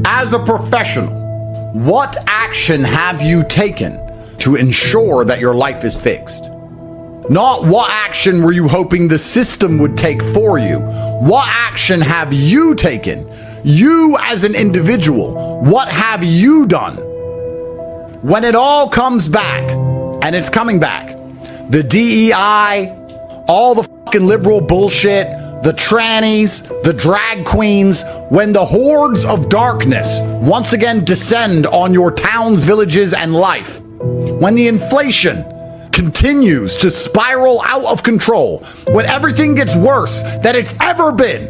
As a professional, what action have you taken to ensure that your life is fixed? Not what action were you hoping the system would take for you. What action have you taken? You as an individual, what have you done? When it all comes back, and it's coming back, the DEI, all the fucking liberal bullshit, the trannies, the drag queens, when the hordes of darkness once again descend on your towns, villages, and life, when the inflation continues to spiral out of control, when everything gets worse than it's ever been,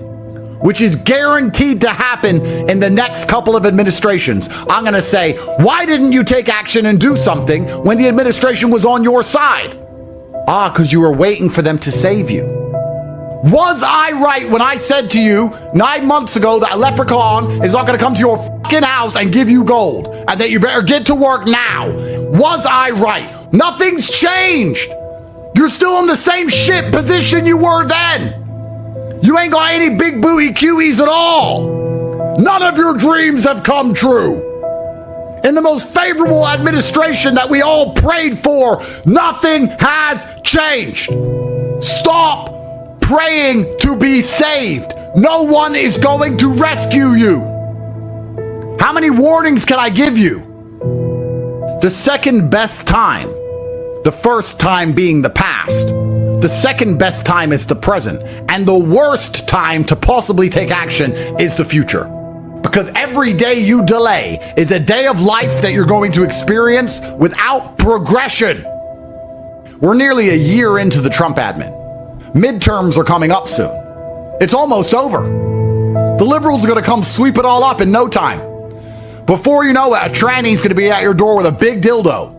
which is guaranteed to happen in the next couple of administrations, I'm going to say, why didn't you take action and do something when the administration was on your side? Because you were waiting for them to save you. Was I right when I said to you 9 months ago that a leprechaun is not going to come to your fucking house and give you gold and that you better get to work now? Was I right? Nothing's changed. You're still in the same shit position you were then. You ain't got any big booty cuties at all. None of your dreams have come true. In the most favorable administration that we all prayed for, nothing has changed. Stop praying to be saved. No one is going to rescue you. How many warnings can I give you? The second best time, the first time being the past, the second best time is the present, and the worst time to possibly take action is the future. Because every day you delay is a day of life that you're going to experience without progression. We're nearly a year into the Trump admin. Midterms are coming up soon. It's almost over. The liberals are going to come sweep it all up in no time. Before you know it, a tranny's going to be at your door with a big dildo.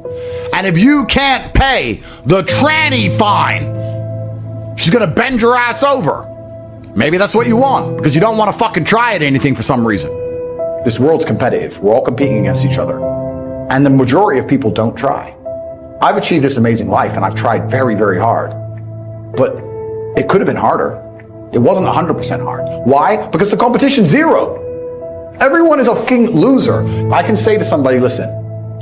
And if you can't pay the tranny fine, she's going to bend your ass over. Maybe that's what you want, because you don't want to fucking try at anything for some reason. This world's competitive. We're all competing against each other. And the majority of people don't try. I've achieved this amazing life, and I've tried very, very hard. But it could have been harder. It wasn't 100% hard. Why? Because the competition's zero. Everyone is a fucking loser. I can say to somebody, listen,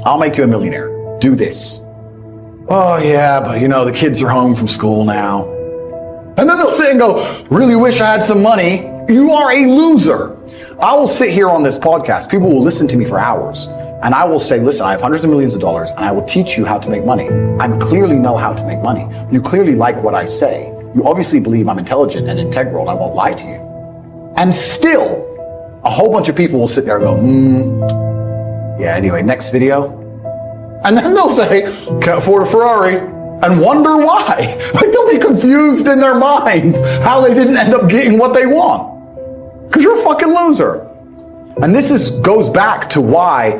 I'll make you a millionaire. Do this. Oh yeah, but you know, the kids are home from school now. And then they'll sit and go, really wish I had some money. You are a loser. I will sit here on this podcast. People will listen to me for hours. And I will say, listen, I have hundreds of millions of dollars and I will teach you how to make money. I clearly know how to make money. You clearly like what I say. You obviously believe I'm intelligent and integral and I won't lie to you. And still, a whole bunch of people will sit there and go, yeah, anyway, next video. And then they'll say, can't afford a Ferrari, and wonder why. Like, they'll be confused in their minds how they didn't end up getting what they want. Because you're a fucking loser. And this goes back to why,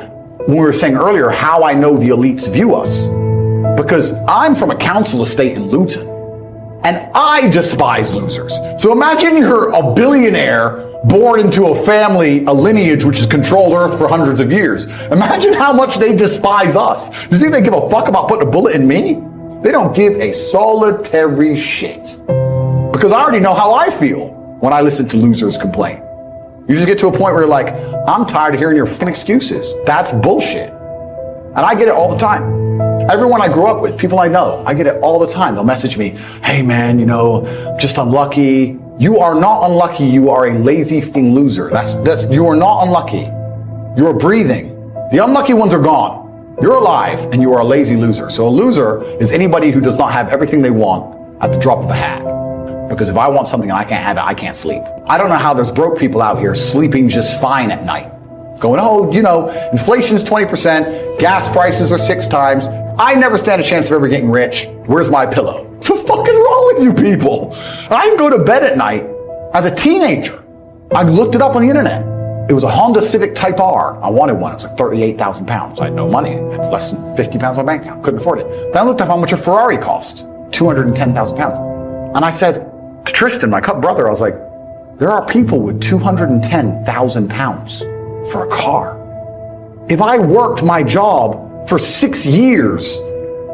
when we were saying earlier, how I know the elites view us. Because I'm from a council estate in Luton, and I despise losers. So imagine you're a billionaire born into a family, a lineage which has controlled Earth for hundreds of years. Imagine how much they despise us. You think they give a fuck about putting a bullet in me? They don't give a solitary shit. Because I already know how I feel when I listen to losers complain. You just get to a point where you're like, I'm tired of hearing your fucking excuses. That's bullshit. And I get it all the time. Everyone I grew up with, people I know, I get it all the time. They'll message me, hey man, you know, just unlucky. You are not unlucky. You are a lazy fucking loser. You are not unlucky. You are breathing. The unlucky ones are gone. You're alive and you are a lazy loser. So a loser is anybody who does not have everything they want at the drop of a hat. Because if I want something and I can't have it, I can't sleep. I don't know how there's broke people out here sleeping just fine at night. Going, oh, you know, inflation's 20%, gas prices are 6 times. I never stand a chance of ever getting rich. Where's my pillow? What the fuck is wrong with you people? I go to bed at night as a teenager. I looked it up on the internet. It was a Honda Civic Type R. I wanted one. It was like 38,000 pounds. I had no money. I had less than 50 pounds on my bank account. Couldn't afford it. Then I looked up how much a Ferrari cost. 210,000 pounds. And I said to Tristan, my brother, I was like, there are people with 210,000 pounds for a car. If I worked my job for 6 years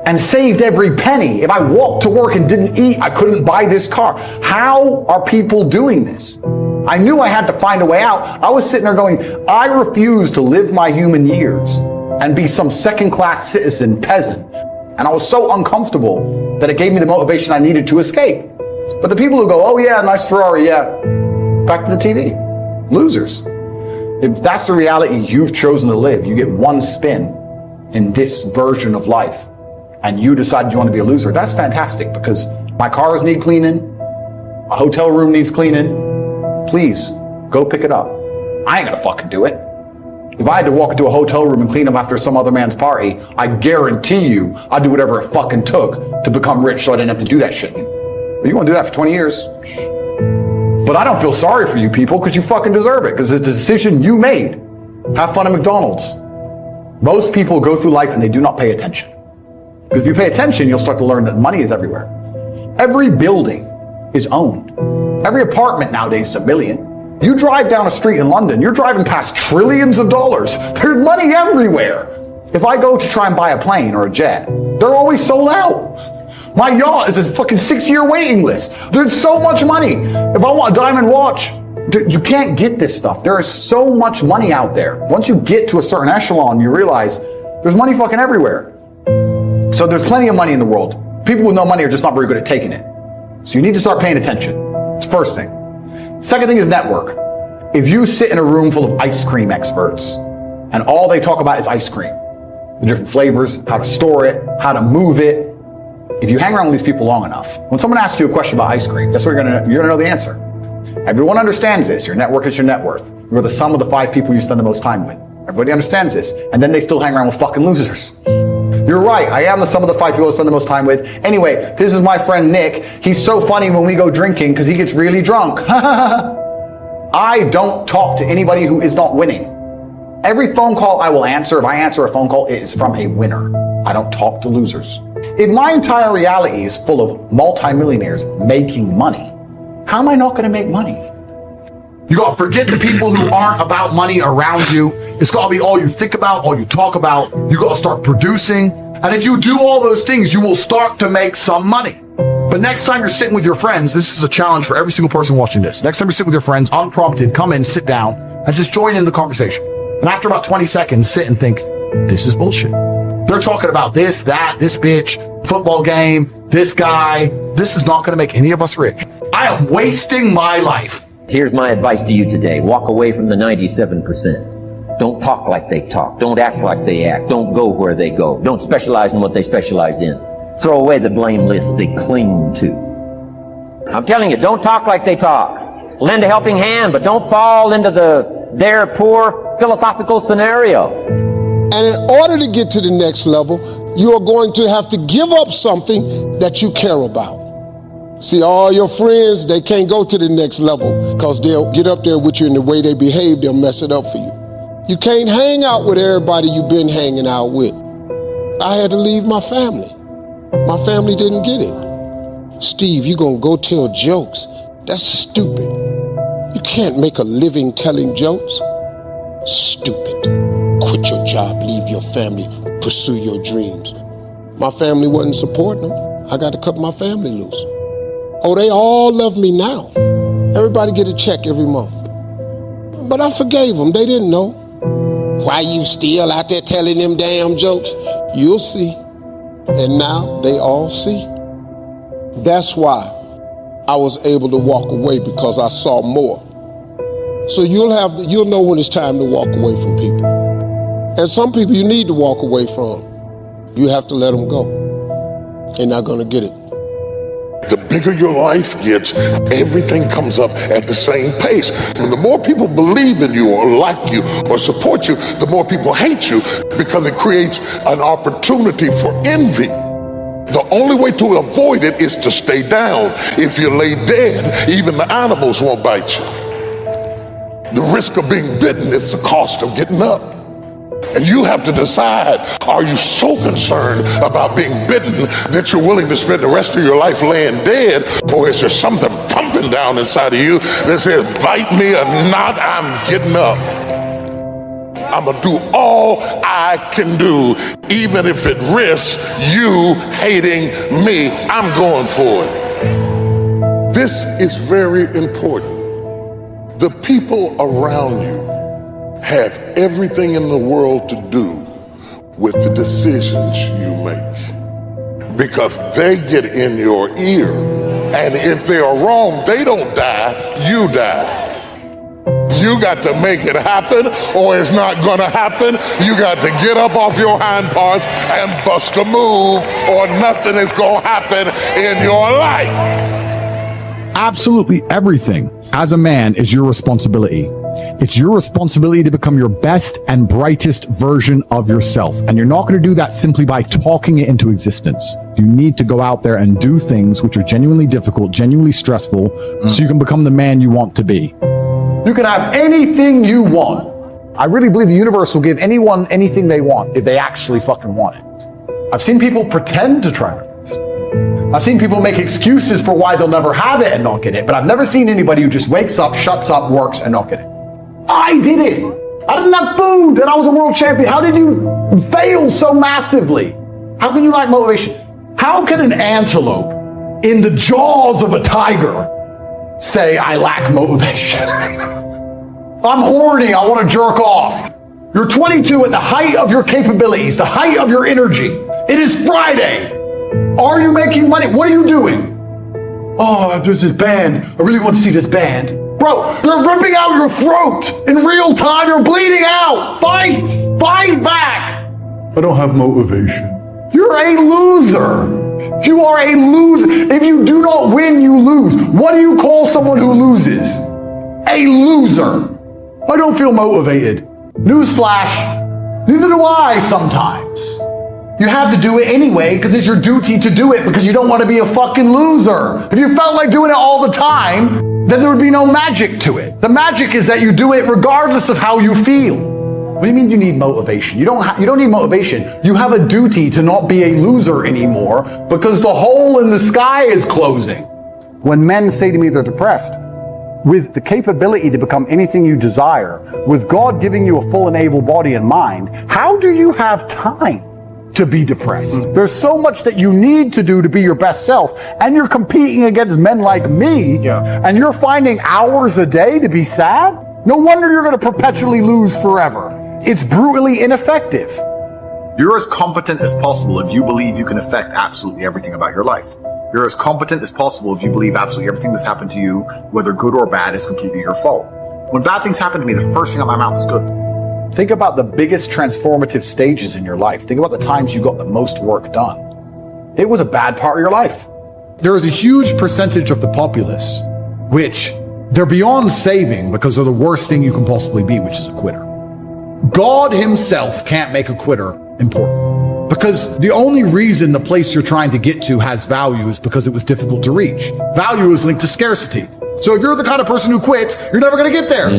and saved every penny, if I walked to work and didn't eat, I couldn't buy this car. How are people doing this? I knew I had to find a way out. I was sitting there going, I refuse to live my human years and be some second-class citizen peasant. And I was so uncomfortable that it gave me the motivation I needed to escape. But the people who go, oh yeah, nice Ferrari, yeah, back to the TV. Losers. If that's the reality you've chosen to live, you get one spin in this version of life, and you decide you want to be a loser, that's fantastic, because my cars need cleaning, a hotel room needs cleaning. Please, go pick it up. I ain't gonna fucking do it. If I had to walk into a hotel room and clean up after some other man's party, I guarantee you I'd do whatever it fucking took to become rich so I didn't have to do that shit. But you want to do that for 20 years? But I don't feel sorry for you people, because you fucking deserve it, because it's a decision you made. Have fun at McDonald's. Most people go through life and they do not pay attention. Because if you pay attention, you'll start to learn that money is everywhere. Every building is owned. Every apartment nowadays is $1 million. You drive down a street in London, you're driving past trillions of dollars. There's money everywhere. If I go to try and buy a plane or a jet, they're always sold out. My yacht is a fucking 6-year waiting list. There's so much money. If I want a diamond watch, you can't get this stuff. There is so much money out there. Once you get to a certain echelon, you realize there's money fucking everywhere. So there's plenty of money in the world. People with no money are just not very good at taking it. So you need to start paying attention. It's the first thing. Second thing is network. If you sit in a room full of ice cream experts and all they talk about is ice cream, the different flavors, how to store it, how to move it, if you hang around with these people long enough, when someone asks you a question about ice cream, guess what you're gonna know the answer. Everyone understands this. Your network is your net worth. You're the sum of the 5 people you spend the most time with. Everybody understands this. And then they still hang around with fucking losers. You're right. I am the sum of the 5 people I spend the most time with. Anyway, this is my friend Nick. He's so funny when we go drinking because he gets really drunk. I don't talk to anybody who is not winning. Every phone call I will answer, if I answer a phone call, it is from a winner. I don't talk to losers. If my entire reality is full of multimillionaires making money, how am I not going to make money? You got to forget the people who aren't about money around you. It's got to be all you think about, all you talk about. You got to start producing. And if you do all those things, you will start to make some money. But next time you're sitting with your friends, this is a challenge for every single person watching this. Next time you're sitting with your friends, unprompted, come in, sit down, and just join in the conversation. And after about 20 seconds, sit and think, this is bullshit. They're talking about this, that, this bitch, football game, this guy. This is not going to make any of us rich. I am wasting my life. Here's my advice to you today. Walk away from the 97%. Don't talk like they talk. Don't act like they act. Don't go where they go. Don't specialize in what they specialize in. Throw away the blame lists they cling to. I'm telling you, don't talk like they talk. Lend a helping hand, but don't fall into their poor philosophical scenario. And in order to get to the next level, you are going to have to give up something that you care about. See, all your friends, they can't go to the next level because they'll get up there with you, and the way they behave, they'll mess it up for you. You can't hang out with everybody you've been hanging out with. I had to leave my family. My family didn't get it. Steve, you're gonna go tell jokes. That's stupid. You can't make a living telling jokes. Stupid. Quit your job, leave your family, pursue your dreams. My family wasn't supporting them. I got to cut my family loose. Oh, they all love me now. Everybody get a check every month. But I forgave them. They didn't know. Why you still out there telling them damn jokes? You'll see. And now they all see. That's why I was able to walk away, because I saw more. So you'll know when it's time to walk away from people. And some people you need to walk away from. You have to let them go. They're not going to get it. The bigger your life gets, everything comes up at the same pace. And the more people believe in you or like you or support you, the more people hate you, because it creates an opportunity for envy. The only way to avoid it is to stay down. If you lay dead, even the animals won't bite you. The risk of being bitten is the cost of getting up. And you have to decide, are you so concerned about being bitten that you're willing to spend the rest of your life laying dead? Or is there something pumping down inside of you that says, bite me or not, I'm getting up. I'm gonna do all I can do, even if it risks you hating me. I'm going for it. This is very important. The people around you have everything in the world to do with the decisions you make, because they get in your ear, and if they are wrong, they don't die, you die. You got to make it happen, or it's not gonna happen. You got to get up off your hind parts and bust a move, or nothing is gonna happen in your life. Absolutely everything as a man is your responsibility. It's your responsibility to become your best and brightest version of yourself. And you're not going to do that simply by talking it into existence. You need to go out there and do things which are genuinely difficult, genuinely stressful, so you can become the man you want to be. You can have anything you want. I really believe the universe will give anyone anything they want if they actually fucking want it. I've seen people pretend to try this. I've seen people make excuses for why they'll never have it and not get it, but I've never seen anybody who just wakes up, shuts up, works, and not get it. I did it. I didn't have food and I was a world champion. How did you fail so massively? How can you lack motivation? How can an antelope in the jaws of a tiger say, I lack motivation? I'm horny, I want to jerk off. You're 22 at the height of your capabilities, the height of your energy. It is Friday. Are you making money? What are you doing? Oh, there's this band. I really want to see this band. Bro, they're ripping out your throat in real time. You're bleeding out. Fight. Fight back. I don't have motivation. You're a loser. You are a loser. If you do not win, you lose. What do you call someone who loses? A loser. I don't feel motivated. Newsflash, neither do I sometimes. You have to do it anyway because it's your duty to do it because you don't want to be a fucking loser. If you felt like doing it all the time, then there would be no magic to it. The magic is that you do it regardless of how you feel. What do you mean you need motivation? You don't need motivation. You have a duty to not be a loser anymore because the hole in the sky is closing. When men say to me they're depressed, with the capability to become anything you desire, with God giving you a full and able body and mind, how do you have time to be depressed? There's so much that you need to do to be your best self, and you're competing against men like me, and you're finding hours a day to be sad? No wonder you're going to perpetually lose forever. It's brutally ineffective. You're as competent as possible if you believe you can affect absolutely everything about your life. You're as competent as possible if you believe absolutely everything that's happened to you, whether good or bad, is completely your fault. When bad things happen to me, the first thing out of my mouth is good. Think about the biggest transformative stages in your life. Think about the times you got the most work done. It was a bad part of your life. There is a huge percentage of the populace which they're beyond saving because they're the worst thing you can possibly be, which is a quitter. God himself can't make a quitter important. Because the only reason the place you're trying to get to has value is because it was difficult to reach. Value is linked to scarcity. So if you're the kind of person who quits, you're never going to get there.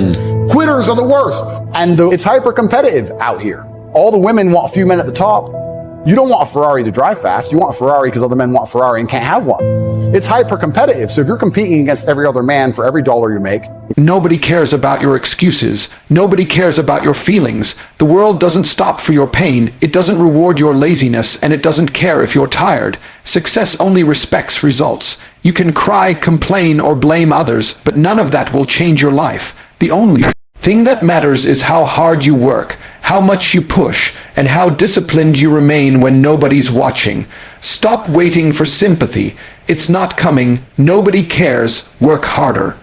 Quitters are the worst. And it's hyper competitive out here. All the women want a few men at the top. You don't want a Ferrari to drive fast. You want a Ferrari because other men want a Ferrari and can't have one. It's hyper competitive. So if you're competing against every other man for every dollar you make, nobody cares about your excuses. Nobody cares about your feelings. The world doesn't stop for your pain. It doesn't reward your laziness, and it doesn't care if you're tired. Success only respects results. You can cry, complain, or blame others, but none of that will change your life. The only thing that matters is how hard you work, how much you push, and how disciplined you remain when nobody's watching. Stop waiting for sympathy. It's not coming. Nobody cares. Work harder.